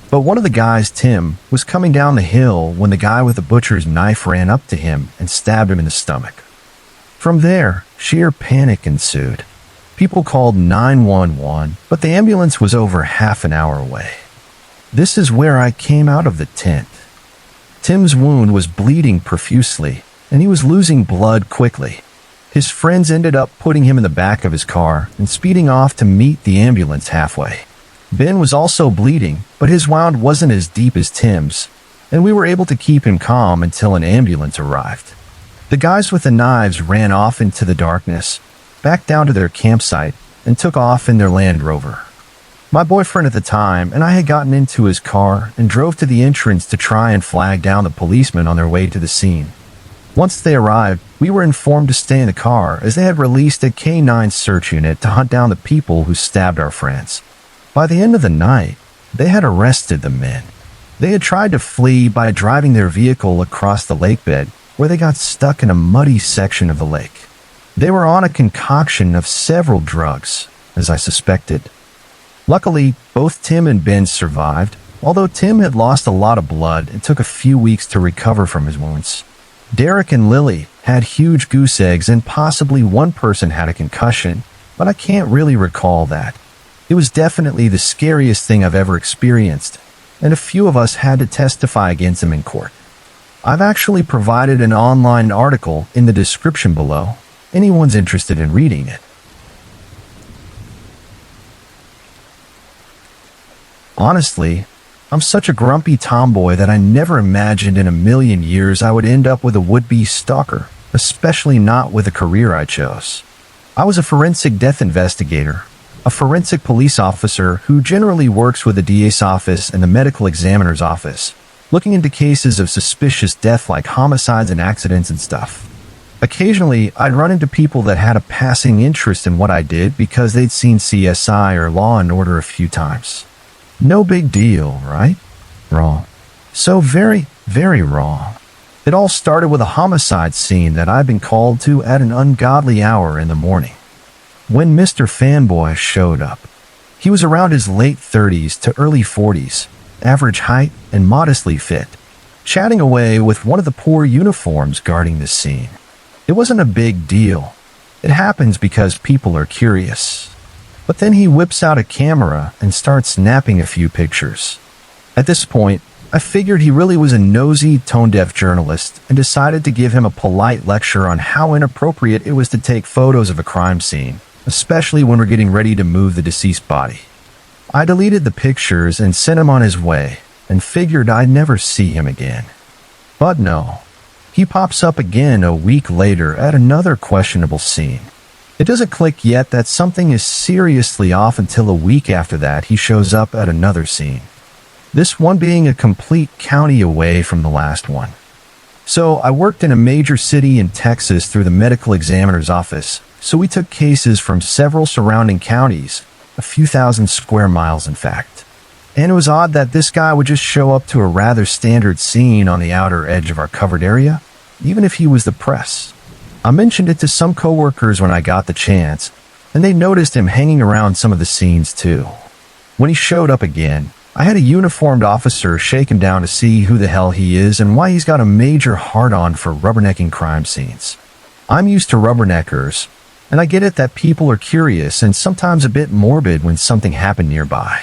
But one of the guys, Tim, was coming down the hill when the guy with the butcher's knife ran up to him and stabbed him in the stomach. From there, sheer panic ensued. People called 911, but the ambulance was over half an hour away. This is where I came out of the tent. Tim's wound was bleeding profusely, and he was losing blood quickly. His friends ended up putting him in the back of his car and speeding off to meet the ambulance halfway. Ben was also bleeding, but his wound wasn't as deep as Tim's, and we were able to keep him calm until an ambulance arrived. The guys with the knives ran off into the darkness, back down to their campsite, and took off in their Land Rover. My boyfriend at the time and I had gotten into his car and drove to the entrance to try and flag down the policemen on their way to the scene. Once they arrived, we were informed to stay in the car as they had released a K-9 search unit to hunt down the people who stabbed our friends. By the end of the night, they had arrested the men. They had tried to flee by driving their vehicle across the lake bed, where they got stuck in a muddy section of the lake. They were on a concoction of several drugs, as I suspected. Luckily, both Tim and Ben survived, although Tim had lost a lot of blood and took a few weeks to recover from his wounds. Derek and Lily had huge goose eggs and possibly one person had a concussion, but I can't really recall that. It was definitely the scariest thing I've ever experienced, and a few of us had to testify against them in court. I've actually provided an online article in the description below. Anyone's interested in reading it. Honestly, I'm such a grumpy tomboy that I never imagined in a million years I would end up with a would-be stalker, especially not with a career I chose. I was a forensic death investigator, a forensic police officer who generally works with the DA's office and the medical examiner's office, looking into cases of suspicious death like homicides and accidents and stuff. Occasionally, I'd run into people that had a passing interest in what I did because they'd seen CSI or Law & Order a few times. No big deal, right? Wrong. So very, very wrong. It all started with a homicide scene that I'd been called to at an ungodly hour in the morning. When Mr. Fanboy showed up, he was around his late 30s to early 40s, average height and modestly fit, chatting away with one of the poor uniforms guarding the scene. It wasn't a big deal. It happens because people are curious. But then he whips out a camera and starts snapping a few pictures. At this point, I figured he really was a nosy, tone-deaf journalist and decided to give him a polite lecture on how inappropriate it was to take photos of a crime scene, especially when we're getting ready to move the deceased body. I deleted the pictures and sent him on his way and figured I'd never see him again. But no, he pops up again a week later at another questionable scene. It doesn't click yet that something is seriously off until a week after that he shows up at another scene. This one being a complete county away from the last one. So I worked in a major city in Texas through the medical examiner's office, so we took cases from several surrounding counties, a few thousand square miles in fact. And it was odd that this guy would just show up to a rather standard scene on the outer edge of our covered area, even if he was the press. I mentioned it to some coworkers when I got the chance, and they noticed him hanging around some of the scenes too. When he showed up again, I had a uniformed officer shake him down to see who the hell he is and why he's got a major hard-on for rubbernecking crime scenes. I'm used to rubberneckers, and I get it that people are curious and sometimes a bit morbid when something happened nearby.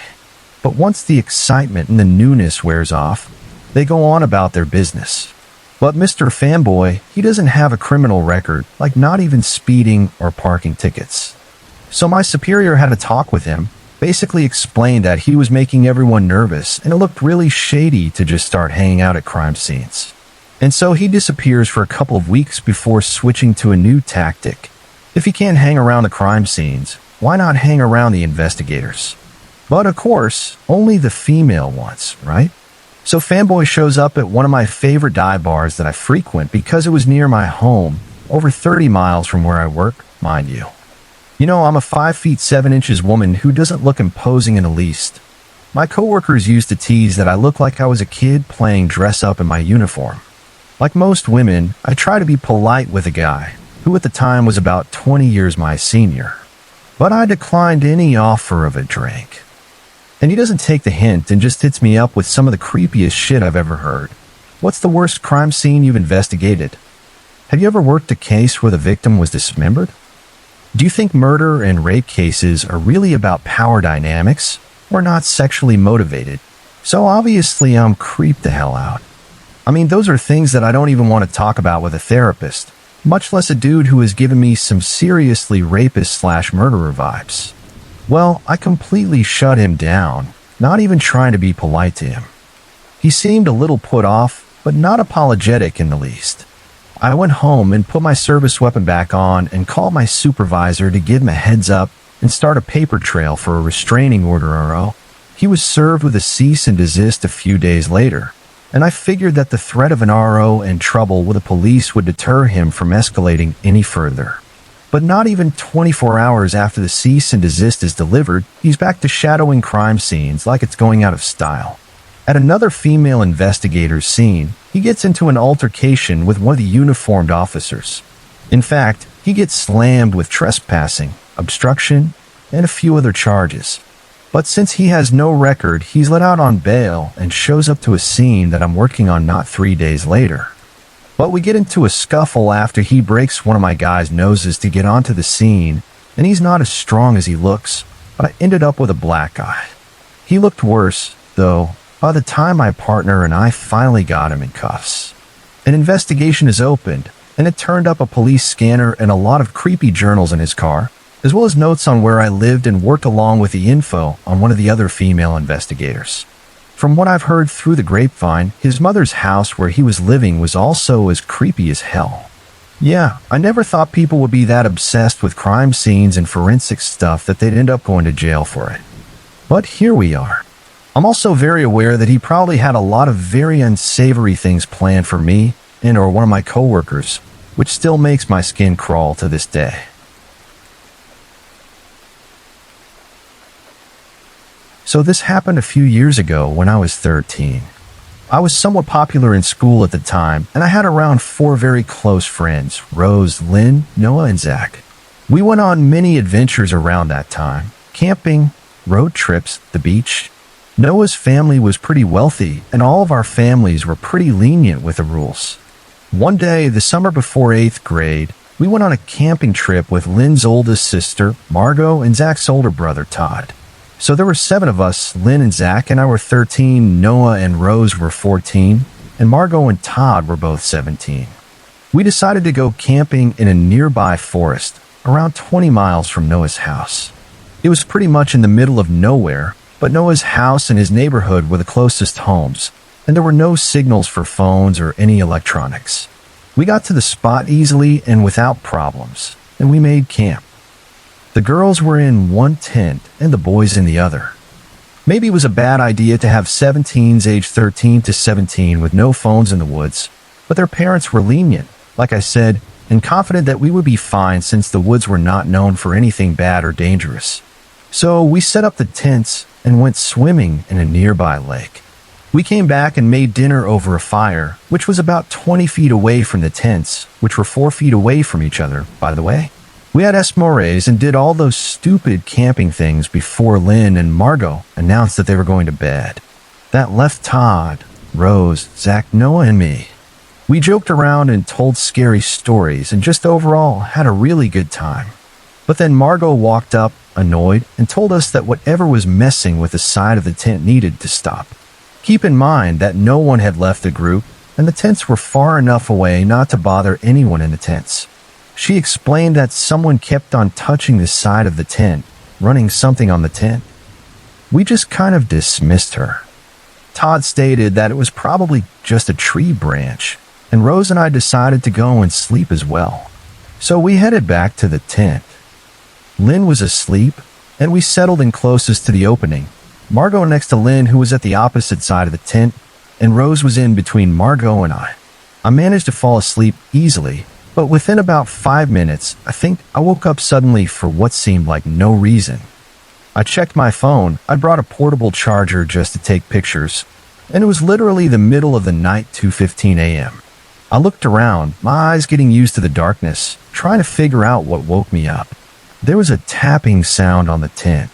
But once the excitement and the newness wears off, they go on about their business. But Mr. Fanboy, he doesn't have a criminal record, like not even speeding or parking tickets. So my superior had a talk with him, basically explained that he was making everyone nervous and it looked really shady to just start hanging out at crime scenes. And so he disappears for a couple of weeks before switching to a new tactic. If he can't hang around the crime scenes, why not hang around the investigators? But of course, only the female ones, right? So Fanboy shows up at one of my favorite dive bars that I frequent because it was near my home, over 30 miles from where I work, mind you. You know, I'm a 5 feet 7 inches woman who doesn't look imposing in the least. My coworkers used to tease that I look like I was a kid playing dress up in my uniform. Like most women, I try to be polite with a guy, who at the time was about 20 years my senior. But I declined any offer of a drink. And he doesn't take the hint and just hits me up with some of the creepiest shit I've ever heard. What's the worst crime scene you've investigated? Have you ever worked a case where the victim was dismembered? Do you think murder and rape cases are really about power dynamics or not sexually motivated? So obviously I'm creeped the hell out. I mean, those are things that I don't even want to talk about with a therapist, much less a dude who has given me some seriously rapist/murderer vibes. Well, I completely shut him down, not even trying to be polite to him. He seemed a little put off, but not apologetic in the least. I went home and put my service weapon back on and called my supervisor to give him a heads up and start a paper trail for a restraining order RO. He was served with a cease and desist a few days later, and I figured that the threat of an RO and trouble with the police would deter him from escalating any further. But not even 24 hours after the cease and desist is delivered, he's back to shadowing crime scenes like it's going out of style. At another female investigator's scene, he gets into an altercation with one of the uniformed officers. In fact, he gets slammed with trespassing, obstruction, and a few other charges. But since he has no record, he's let out on bail and shows up to a scene that I'm working on not 3 days later. But we get into a scuffle after he breaks one of my guys' noses to get onto the scene, and he's not as strong as he looks, but I ended up with a black eye. He looked worse, though, by the time my partner and I finally got him in cuffs. An investigation is opened, and it turned up a police scanner and a lot of creepy journals in his car, as well as notes on where I lived and worked along with the info on one of the other female investigators. From what I've heard through the grapevine, his mother's house where he was living was also as creepy as hell. Yeah, I never thought people would be that obsessed with crime scenes and forensic stuff that they'd end up going to jail for it. But here we are. I'm also very aware that he probably had a lot of very unsavory things planned for me and or one of my coworkers, which still makes my skin crawl to this day. So this happened a few years ago when I was 13. I was somewhat popular in school at the time, and I had around 4 very close friends, Rose, Lynn, Noah, and Zach. We went on many adventures around that time, camping, road trips, the beach. Noah's family was pretty wealthy, and all of our families were pretty lenient with the rules. One day, the summer before 8th grade, we went on a camping trip with Lynn's oldest sister, Margot, and Zach's older brother, Todd. So there were 7 of us. Lynn and Zach and I were 13, Noah and Rose were 14, and Margot and Todd were both 17. We decided to go camping in a nearby forest, around 20 miles from Noah's house. It was pretty much in the middle of nowhere, but Noah's house and his neighborhood were the closest homes, and there were no signals for phones or any electronics. We got to the spot easily and without problems, and we made camp. The girls were in one tent and the boys in the other. Maybe it was a bad idea to have 17s aged 13 to 17 with no phones in the woods, but their parents were lenient, like I said, and confident that we would be fine since the woods were not known for anything bad or dangerous. So we set up the tents and went swimming in a nearby lake. We came back and made dinner over a fire, which was about 20 feet away from the tents, which were 4 feet away from each other, by the way. We had esmores and did all those stupid camping things before Lynn and Margot announced that they were going to bed. That left Todd, Rose, Zach, Noah, and me. We joked around and told scary stories and just overall had a really good time. But then Margot walked up, annoyed, and told us that whatever was messing with the side of the tent needed to stop. Keep in mind that no one had left the group, and the tents were far enough away not to bother anyone in the tents. She explained that someone kept on touching the side of the tent, running something on the tent. We just kind of dismissed her. Todd stated that it was probably just a tree branch, and Rose and I decided to go and sleep as well. So we headed back to the tent. Lynn was asleep, and we settled in closest to the opening. Margot next to Lynn, who was at the opposite side of the tent, and Rose was in between Margot and I. I managed to fall asleep easily, but within about 5 minutes, I think I woke up suddenly for what seemed like no reason. I checked my phone. I brought a portable charger just to take pictures, and it was literally the middle of the night, 2:15 a.m. I looked around, my eyes getting used to the darkness, trying to figure out what woke me up. There was a tapping sound on the tent,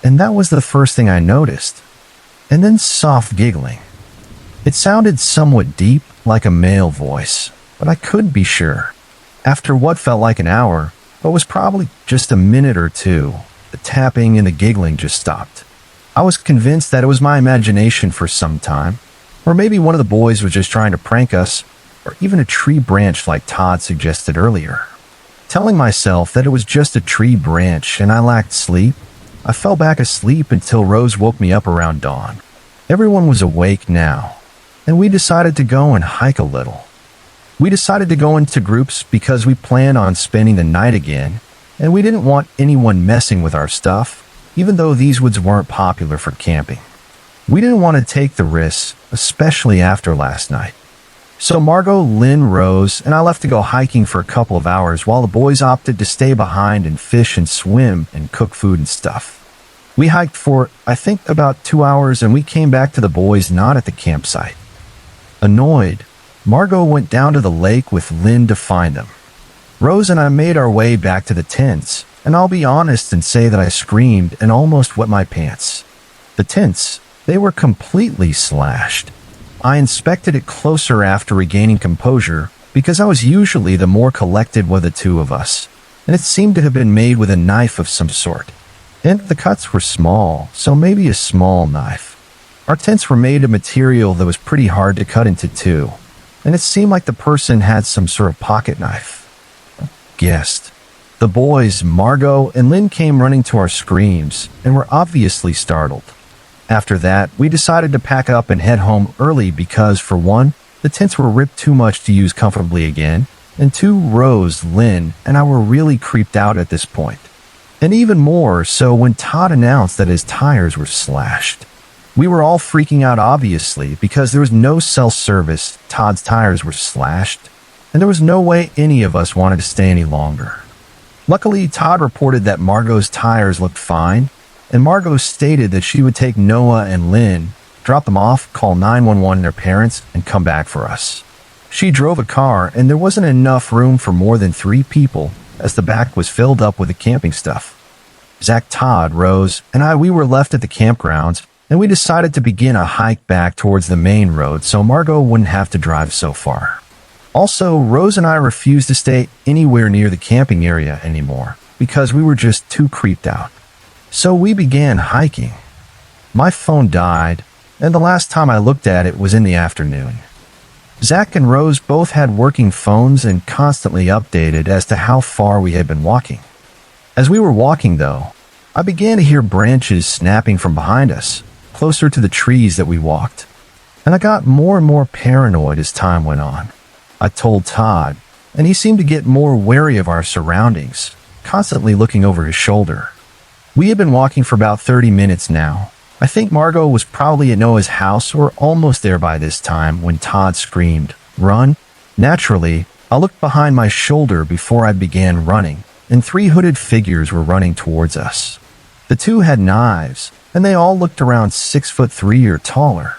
and that was the first thing I noticed. And then soft giggling. It sounded somewhat deep, like a male voice, but I couldn't be sure. After what felt like an hour, but was probably just a minute or two, the tapping and the giggling just stopped. I was convinced that it was my imagination for some time, or maybe one of the boys was just trying to prank us, or even a tree branch like Todd suggested earlier. Telling myself that it was just a tree branch and I lacked sleep, I fell back asleep until Rose woke me up around dawn. Everyone was awake now, and we decided to go and hike a little. We decided to go into groups because we planned on spending the night again, and we didn't want anyone messing with our stuff, even though these woods weren't popular for camping. We didn't want to take the risks, especially after last night. So Margot, Lynn, Rose, and I left to go hiking for a couple of hours while the boys opted to stay behind and fish and swim and cook food and stuff. We hiked for, I think, about 2 hours, and we came back to the boys not at the campsite. Annoyed, Margot went down to the lake with Lynn to find them. Rose and I made our way back to the tents, and I'll be honest and say that I screamed and almost wet my pants. The tents, they were completely slashed. I inspected it closer after regaining composure because I was usually the more collected of the two of us, and it seemed to have been made with a knife of some sort. And the cuts were small, so maybe a small knife. Our tents were made of material that was pretty hard to cut into two, and it seemed like the person had some sort of pocket knife. Guessed. The boys, Margot and Lynn, came running to our screams and were obviously startled. After that, we decided to pack up and head home early because, for one, the tents were ripped too much to use comfortably again, and two, Rose, Lynn, and I were really creeped out at this point. And even more so when Todd announced that his tires were slashed. We were all freaking out, obviously, because there was no self-service, Todd's tires were slashed, and there was no way any of us wanted to stay any longer. Luckily, Todd reported that Margot's tires looked fine, and Margot stated that she would take Noah and Lynn, drop them off, call 911 and their parents, and come back for us. She drove a car, and there wasn't enough room for more than 3 people, as the back was filled up with the camping stuff. Zach, Todd, Rose, and we were left at the campgrounds, and we decided to begin a hike back towards the main road so Margot wouldn't have to drive so far. Also, Rose and I refused to stay anywhere near the camping area anymore because we were just too creeped out. So we began hiking. My phone died, and the last time I looked at it was in the afternoon. Zach and Rose both had working phones and constantly updated as to how far we had been walking. As we were walking, though, I began to hear branches snapping from behind us, closer to the trees that we walked, and I got more and more paranoid as time went on. I told Todd, and he seemed to get more wary of our surroundings, constantly looking over his shoulder. We had been walking for about 30 minutes now. I think Margot was probably at Noah's house or almost there by this time when Todd screamed, "Run!" Naturally, I looked behind my shoulder before I began running, and 3 hooded figures were running towards us. The 2 had knives, and they all looked around 6'3" or taller.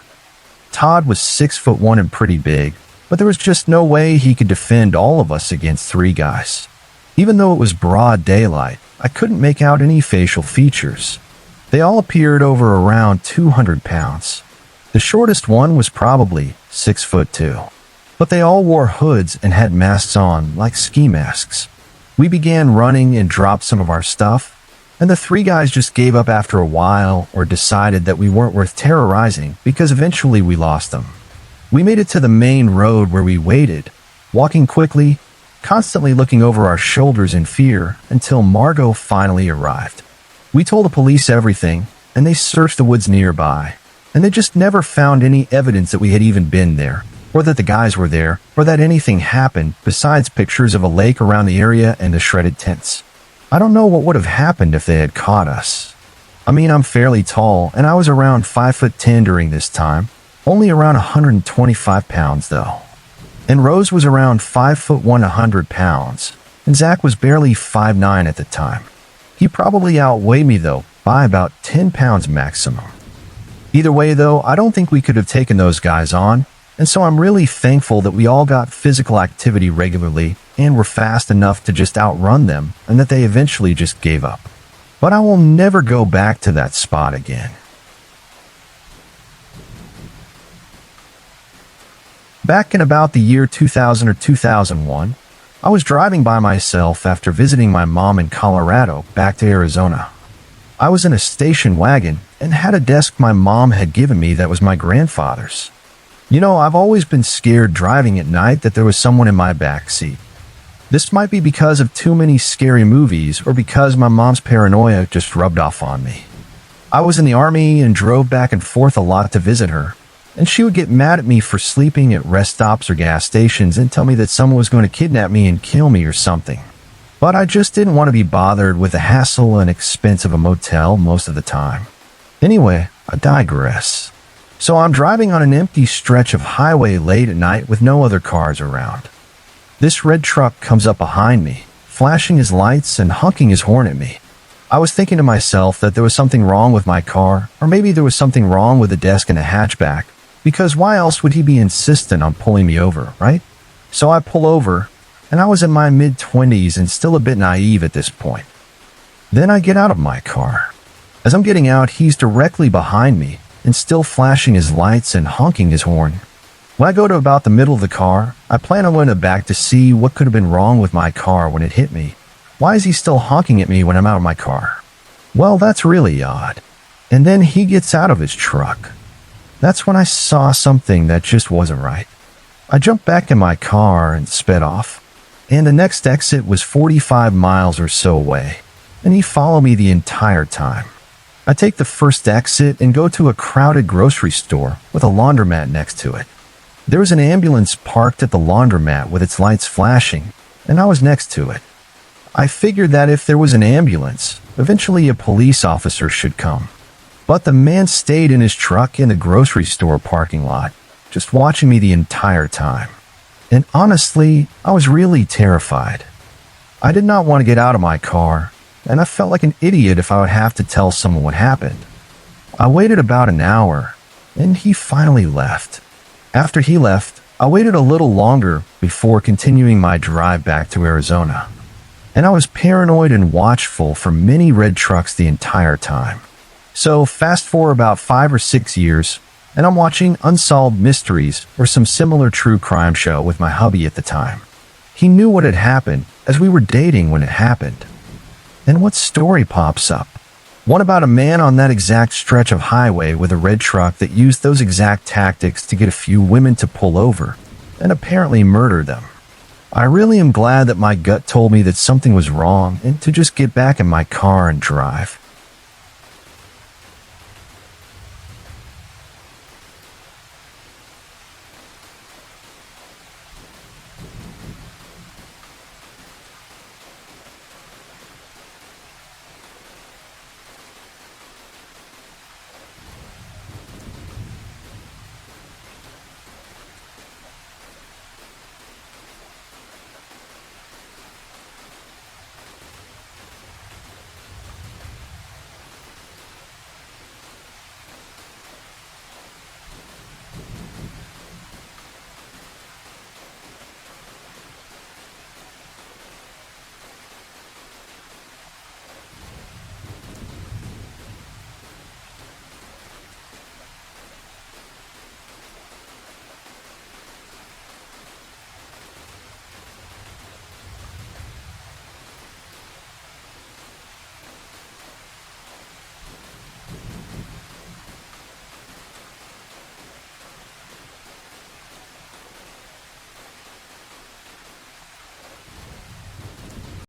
Todd was 6'1" and pretty big, but there was just no way he could defend all of us against 3 guys. Even though it was broad daylight, I couldn't make out any facial features. They all appeared over around 200 pounds. The shortest one was probably 6'2", but they all wore hoods and had masks on like ski masks. We began running and dropped some of our stuff, and the three guys just gave up after a while or decided that we weren't worth terrorizing because eventually we lost them. We made it to the main road where we waited, walking quickly, constantly looking over our shoulders in fear until Margot finally arrived. We told the police everything, and they searched the woods nearby, and they just never found any evidence that we had even been there, or that the guys were there, or that anything happened besides pictures of a lake around the area and the shredded tents. I don't know what would have happened if they had caught us. I mean, I'm fairly tall, and I was around 5'10" during this time, only around 125 pounds though. And Rose was around 5'1", 100 pounds, and Zach was barely 5'9" at the time. He probably outweighed me though, by about 10 pounds maximum. Either way though, I don't think we could have taken those guys on, and so I'm really thankful that we all got physical activity regularly and were fast enough to just outrun them, and that they eventually just gave up. But I will never go back to that spot again. Back in about the year 2000 or 2001, I was driving by myself after visiting my mom in Colorado back to Arizona. I was in a station wagon and had a desk my mom had given me that was my grandfather's. You know, I've always been scared driving at night that there was someone in my back seat. This might be because of too many scary movies or because my mom's paranoia just rubbed off on me. I was in the army and drove back and forth a lot to visit her, and she would get mad at me for sleeping at rest stops or gas stations and tell me that someone was going to kidnap me and kill me or something. But I just didn't want to be bothered with the hassle and expense of a motel most of the time. Anyway, I digress. So I'm driving on an empty stretch of highway late at night with no other cars around. This red truck comes up behind me, flashing his lights and honking his horn at me. I was thinking to myself that there was something wrong with my car, or maybe there was something wrong with the desk in the hatchback, because why else would he be insistent on pulling me over, right? So I pull over, and I was in my mid-20s and still a bit naive at this point. Then I get out of my car. As I'm getting out, he's directly behind me and still flashing his lights and honking his horn. When I go to about the middle of the car, I plan on going to the back to see what could have been wrong with my car when it hit me. Why is he still honking at me when I'm out of my car? Well, that's really odd. And then he gets out of his truck. That's when I saw something that just wasn't right. I jumped back in my car and sped off, and the next exit was 45 miles or so away, and he followed me the entire time. I take the first exit and go to a crowded grocery store with a laundromat next to it. There was an ambulance parked at the laundromat with its lights flashing, and I was next to it. I figured that if there was an ambulance, eventually a police officer should come. But the man stayed in his truck in the grocery store parking lot, just watching me the entire time. And honestly, I was really terrified. I did not want to get out of my car, and I felt like an idiot if I would have to tell someone what happened. I waited about an hour, and he finally left. After he left, I waited a little longer before continuing my drive back to Arizona. And I was paranoid and watchful for many red trucks the entire time. So fast forward about 5 or 6 years, and I'm watching Unsolved Mysteries or some similar true crime show with my hubby at the time. He knew what had happened as we were dating when it happened. And what story pops up? One about a man on that exact stretch of highway with a red truck that used those exact tactics to get a few women to pull over and apparently murder them. I really am glad that my gut told me that something was wrong and to just get back in my car and drive.